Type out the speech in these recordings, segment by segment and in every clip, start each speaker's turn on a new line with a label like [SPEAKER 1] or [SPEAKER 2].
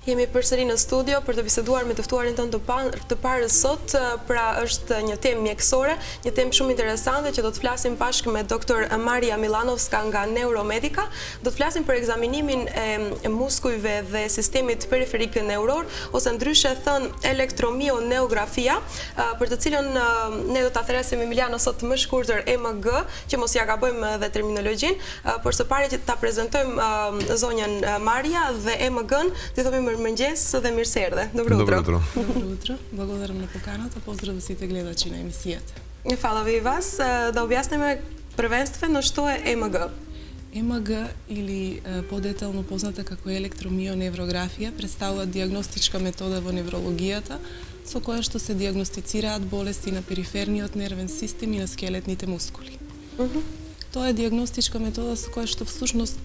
[SPEAKER 1] Jemi përsëri në studio për të biseduar me të ftuarin tonë të parë sot, pra është një temë mjekësore, një temë shumë interesante që do të flasim bashkë me doktor Maria Milanovska nga Neuromedica. Do të flasim për ekzaminimin e muskujve dhe sistemit periferik neuror, ose ndryshe thënë elektromioneografia, për të cilën ne do ta therasim Emiliano sot më shkurtër EMG, që mos ja gabojmë edhe terminologjinë, por së pari që ta prezantojmë zonjën Maria dhe EMG-n, ti thomi mirëmëngjes dhe mirë se erdhe. Dobro утро.
[SPEAKER 2] Добро утро. Благодарам на поканата. Поздрав за сите гледачи на емисијата.
[SPEAKER 1] Hvala vi vas. Da objasnimo prvenstveno što je EMG.
[SPEAKER 2] EMG или подетално позната како електромионеврографија представува дијагностичка метода во неврологијата со која што се дијагностицираат болести на периферниот нервен систем и на скелетните мускули. Тоа е дијагностичка метода со која што всушност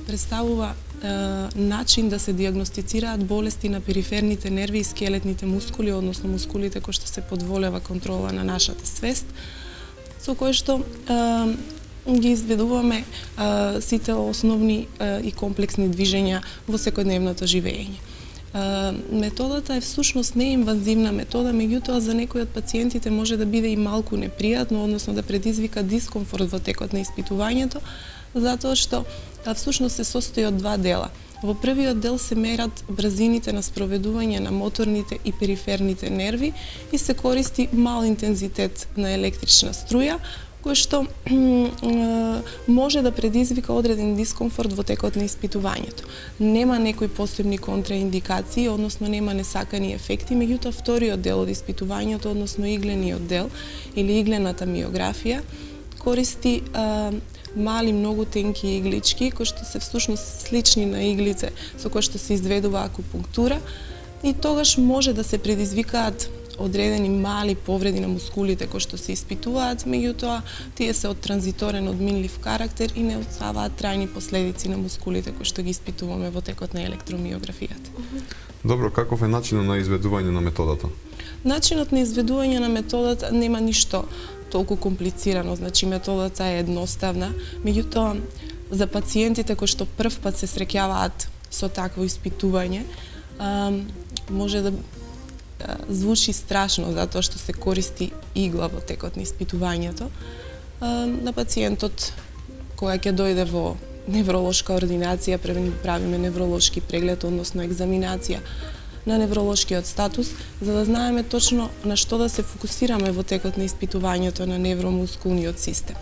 [SPEAKER 2] представува начин да се дијагностицираат болести на периферните нерви и скелетните мускули, односно мускулите кои што се подволева контрола на нашата свест, со кои што ги изведуваме сите основни и комплексни движења во секојдневното живење. Методата е всушност неинвазивна метода, меѓутоа за некои од пациентите може да биде и малку непријатно, односно да предизвика дискомфорт во текот на испитувањето, затоа што всушност се состои од два дела. Во првиот дел се мерат брзините на спроведување на моторните и периферните нерви и се користи мал интензитет на електрична струја, кој што може да предизвика одреден дискомфорт во текот на испитувањето. Нема некои посебни контраиндикации, односно нема несакани ефекти, меѓутоа вториот дел од испитувањето, односно иглениот дел или иглената миографија, користи мали, многу тенки иглички, кои што се всушност слични на иглице со кои што се изведува акупунктура, и тогаш може да се предизвикаат одредени мали повреди на мускулите кои што се испитуваат, меѓутоа тие се од транзиторен, одминлив карактер и не оставаат трајни последици на мускулите кои што ги испитуваме во текот на електромиографијата.
[SPEAKER 3] Добро, каков е начинот на изведување на методата?
[SPEAKER 2] Начинот на изведување на методата нема ништо толку комплицирано, значи методата е едноставна, меѓутоа за пациентите кои што прв пат се среќаваат со такво испитување, може да звучи страшно затоа што се користи игла во текот на испитувањето. На пациентот која ќе дојде во невролошка ординација, правиме невролошки преглед, односно екзаминација на невролошкиот статус, за да знаеме точно на што да се фокусираме во текот на испитувањето на невромускулниот систем.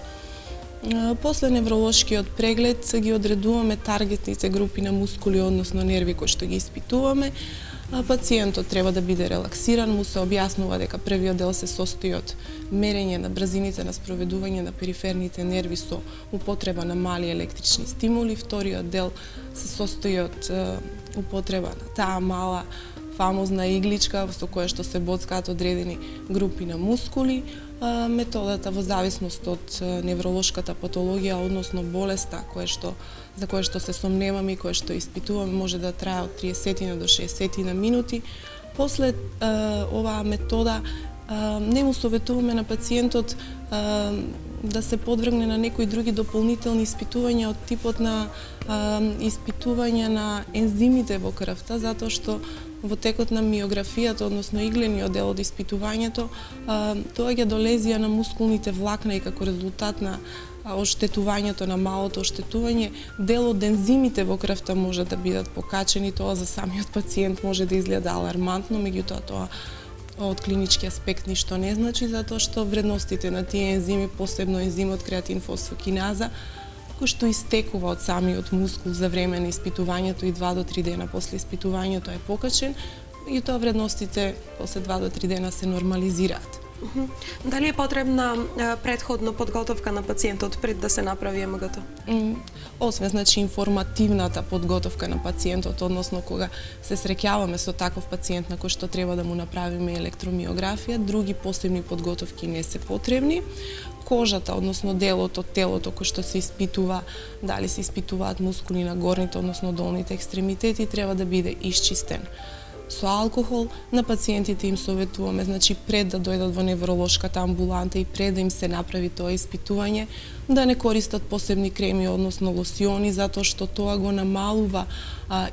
[SPEAKER 2] После невролошкиот преглед ги одредуваме таргетните групи на мускули, односно нерви кои што ги испитуваме. Пациентот треба да биде релаксиран, му се објаснува дека првиот дел се состои од мерење на брзините на спроведување на периферните нерви со употреба на мали електрични стимули, вториот дел се состои од употреба на таа мала фамозна игличка со која што се боцкаат одредени групи на мускули. Методата во зависност од невролошката патологија, односно болеста за која што се сомневаме и која што испитуваме, може да трае од 30 до 60 минути. После оваа метода не му советуваме на пациентот да се подвргне на некои други дополнителни испитувања од типот на испитување на ензимите во крвта, затоа што во текот на миографијата, односно иглениот дел од испитувањето, доаѓа до лезија на мускулните влакна и како резултат на оштетувањето, на малото оштетување, дел од ензимите во крвта може да бидат покачени. Тоа за самиот пациент може да изгледа алармантно, меѓутоа тоа од клинички аспект ништо не значи, затоа што вредностите на тие ензими, посебно ензимот креатин фосфокиназа, кој што истекува од самиот мускул за време на испитувањето и 2 до 3 дена после испитувањето е покачен, и тоа вредностите после 2 до 3 дена се нормализираат.
[SPEAKER 1] Дали е потребна предходно подготовка на пациентот пред да се направи ЕМГ-то?
[SPEAKER 2] Освен, значи, информативната подготовка на пациентот, односно кога се среќаваме со таков пациент на кој што треба да му направиме електромиографија, други посебни подготовки не се потребни. Кожата, односно делот од телото кој што се испитува, дали се испитуваат мускули на горните, односно долните екстремитети, треба да биде исчистен. со алкохол, на пациентите им советуваме, значи пред да дојдат во невролошката амбуланта и пред да им се направи тоа испитување, да не користат посебни креми, односно лосиони, затоа што тоа го намалува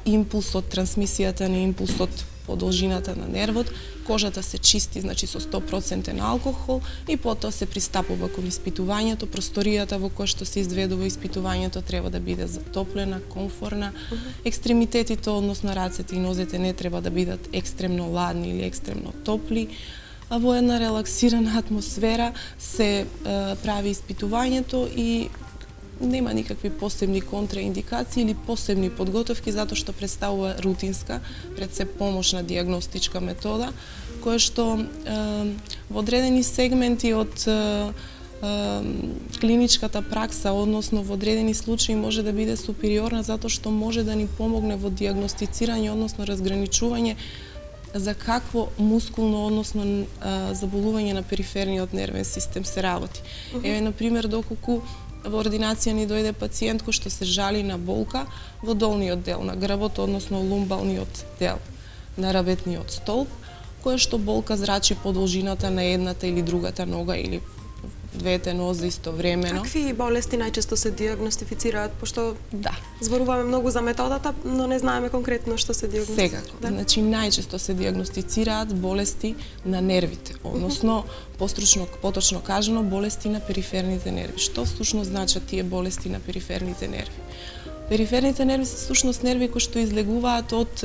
[SPEAKER 2] импулсот, трансмисијата на импулсот по должината на нервот, кожата се чисти, значи со 100% алкохол и потоа се пристапува кон испитувањето. Просторијата во која што се изведува испитувањето треба да биде затоплена, комфорна. Екстремитетите, односно рацете и нозете, не треба да бидат екстремно ладни или екстремно топли. А во една релаксирана атмосфера се прави испитувањето и нема никакви посебни контраиндикации или посебни подготовки, затоа што представува рутинска, пред се помошна диагностичка метода, која што во одредени сегменти од клиничката пракса, односно во одредени случаи може да биде супериорна, затоа што може да ни помогне во диагностицирање, односно разграничување за какво мускулно, односно заболување на периферниот нервен систем се работи. Еве, например, доколку во ординација ни дојде пациент кој што се жали на болка во долниот дел на грбот, односно лумбалниот дел на рабетниот столб, која што болка зрачи по должината на едната или другата нога или двете нозе истовремено.
[SPEAKER 1] Какви болести најчесто се диагностифицираат, пошто
[SPEAKER 2] Да.
[SPEAKER 1] зборуваме многу за методата, но не знаеме конкретно што се диагностифицира?
[SPEAKER 2] Секако.
[SPEAKER 1] Да.
[SPEAKER 2] Значи најчесто се диагностицираат болести на нервите, односно поточно кажано болести на периферните нерви. Што всушност значат тие болести на периферните нерви? Периферните нерви се всушност нерви кои што излегуваат од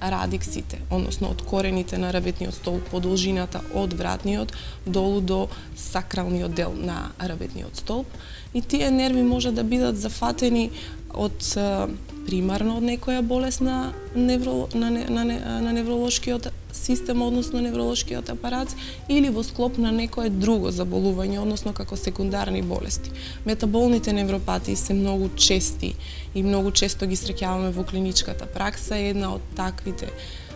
[SPEAKER 2] радиксите, односно од корените на рабетниот столб по должината од вратниот долу до сакралниот дел на рабетниот столб. И тие нерви може да бидат зафатени од примарно од некоја болест на невролошкиот систем, односно невролошкиот апарат, или во склоп на некое друго заболување, односно како секундарни болести. Метаболните невропатии се многу чести и многу често ги среќаваме во клиничката пракса. Една од таквите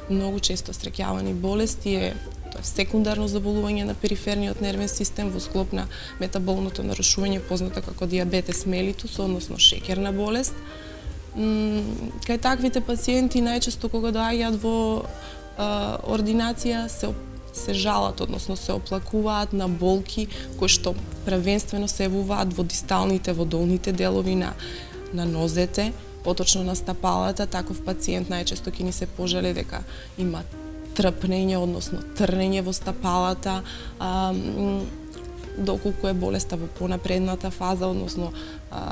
[SPEAKER 2] многу често среќавани болести е секундарно заболување на периферниот нервен систем во склоп на метаболното нарушување, познато како диабетес мелитус, односно шеќерна болест. Кај таквите пациенти најчесто кога доаѓаат во ординација се жалат, односно се оплакуваат на болки кои што првенствено се јавуваат во дисталните, во долните делови на нозете, поточно на стапалата. Таков пациент најчесто ќе ни се пожали дека има трпнење, односно трнење во стапалата, доколку е болеста во понапредната фаза, односно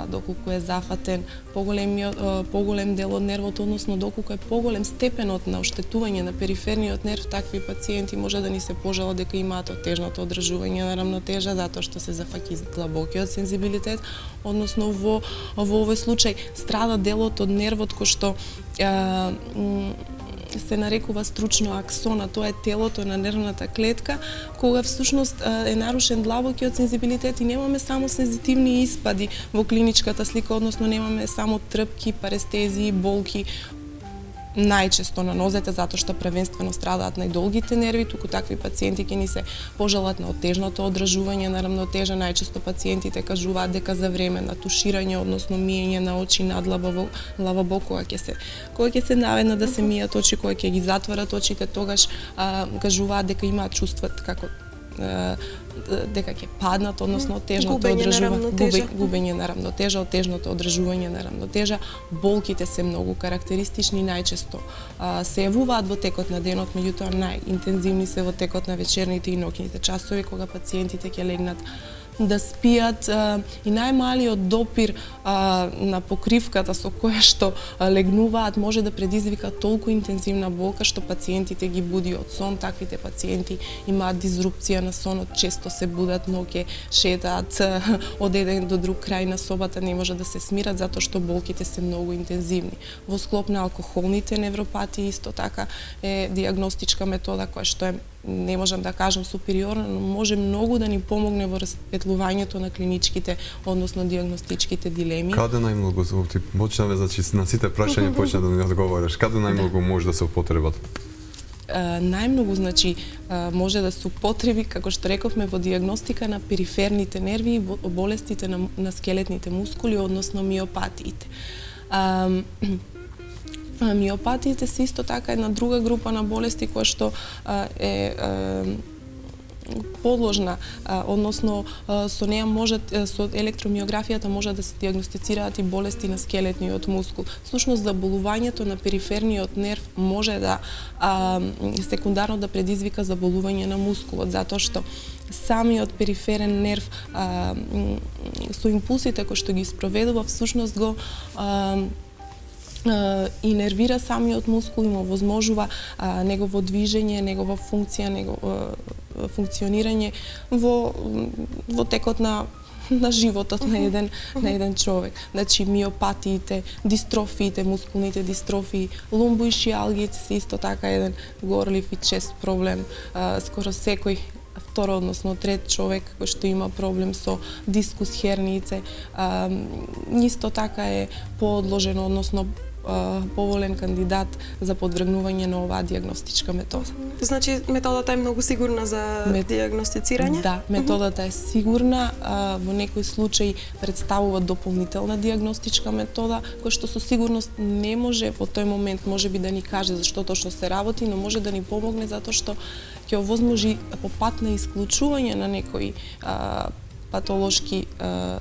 [SPEAKER 2] доколку е зафатен поголем дел од нервот, односно доколку е поголем степенот на оштетување на периферниот нерв, такви пациенти може да ни се пожалат дека имаат отежното одржување на рамнотежа, затоа што се зафаќа длабокиот сензибилитет, односно во овој случај страда делот од нервот кој што се нарекува стручно аксона, тоа е телото на нервната клетка, кога всушност е нарушен длабокиот сензибилитет и немаме само сензитивни испади во клиничката слика, односно немаме само трпки, парестезии, болки, најчесто на нозете, затоа што првенствено страдаат најдолгите нерви, туку такви пациенти ќе ни се пожалат на отежното одржување на рамнотежа. Најчесто пациентите кажуваат дека за време на туширање, односно миење на очи надлабоко, кога ќе се наведнат да се мијат очи, кога ќе ги затворат очите, тогаш кажуваат дека имаат чувство како дека ќе паднат, односно отежното губење на рамнотежа, отежното одржување на рамнотежа. Болките се многу карактеристични, најчесто се јавуваат во текот на денот, меѓутоа најинтензивни се во текот на вечерните и ноќните часови, кога пациентите ќе легнат да спијат и најмалиот допир на покривката со која што легнуваат може да предизвика толку интензивна болка што пациентите ги буди од сон. Таквите пациенти имаат дизрупција на сонот, често се будат ноќе, шетаат од еден до друг крај на собата, не може да се смират затоа што болките се многу интензивни. Во склоп на алкохолните невропатии исто така е диагностичка метода која што е, не можам да кажам супериорна, но може многу да ни помогне во расветлувањето на клиничките, односно диагностичките дилеми.
[SPEAKER 3] Каде најмногу ти почнаве, значи на сите прашања почна да ни одговараш. Каде најмногу може да се употребат?
[SPEAKER 2] Најмногу, значи, може да се употреби, како што рековме, во диагностика на периферните нерви и болестите на скелетните мускули, односно миопатиите. Миопатиите се исто така една друга група на болести која што е подложна, односно со неа со електромиографијата може да се дијагностицираат и болести на скелетниот мускул. Всушност заболувањето на периферниот нерв може да секундарно да предизвика заболување на мускулот, затоа што самиот периферен нерв со импулсите кои што ги спроведува всушност го и нервира самиот мускул и му возможува негово движење, негова функција, функционирање во текот на животот на еден човек. Значи миопатиите, дистрофиите, мускулните дистрофии, ломбоишиалгиите се исто така еден горлив и чест проблем. Скоро секој второ, односно трет човек кој што има проблем со дискус хернијице, исто така е поодложено, односно поволен кандидат за подвргнување на оваа дијагностичка метода.
[SPEAKER 1] Значи методата е многу сигурна за дијагностицирање?
[SPEAKER 2] Да, методата е сигурна, во некои случаи представува дополнителна дијагностичка метода, која што со сигурност не може во тој момент можеби да ни каже зашто тоа што се работи, но може да ни помогне затоа што ќе овозможи по пат на исклучување на некои патолошки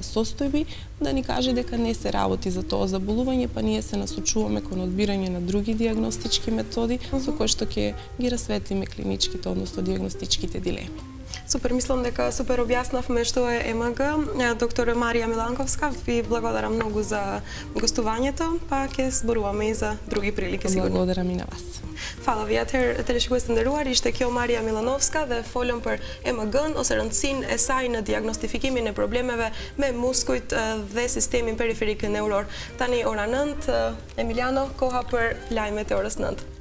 [SPEAKER 2] состојби, да ни каже дека не се работи за тоа заболување, па ние се насочуваме кон одбирање на други дијагностички методи со кои што ќе ги расветлиме клиничките, односно дијагностичките дилеми.
[SPEAKER 1] Супер, мислам дека супер објаснавме што е ЕМГ. Доктор Марија Миланковска, ви благодарам многу за гостувањето, па ќе зборуваме и за други прилики сигурно.
[SPEAKER 2] Благодарам и на вас.
[SPEAKER 1] Фала ви, атëherë телешikues të nderuar, ishte kjo Marija Milanovska dhe folëm për EMG-n ose rëndësinë e saj në diagnostifikimin e problemeve me muskujt dhe sistemin periferik neuror. Tani ora 9, Emiliano, koha për lajmet e orës 9.